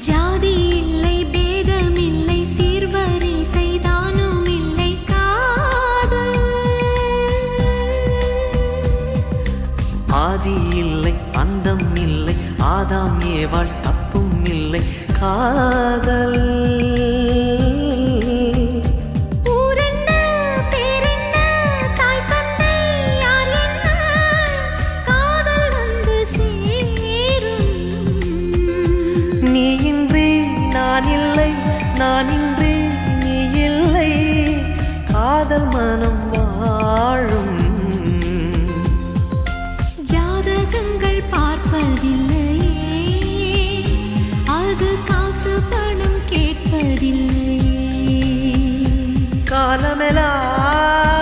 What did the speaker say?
ஜாதி இல்லை பேதம் இல்லை சீர்வரிசை தானும் இல்லை காதல் ஆதி இல்லை அந்தம் இல்லை ஆதாம் ஏவாள் தப்பும் இல்லை காதல் நான் இன்றி நீ இல்லை காதல் மனம் வாழும் ஜாதகங்கள் பார்ப்பதில்லையே அது காசு பணம் கேட்பதில்லையே காலமெல்லாம்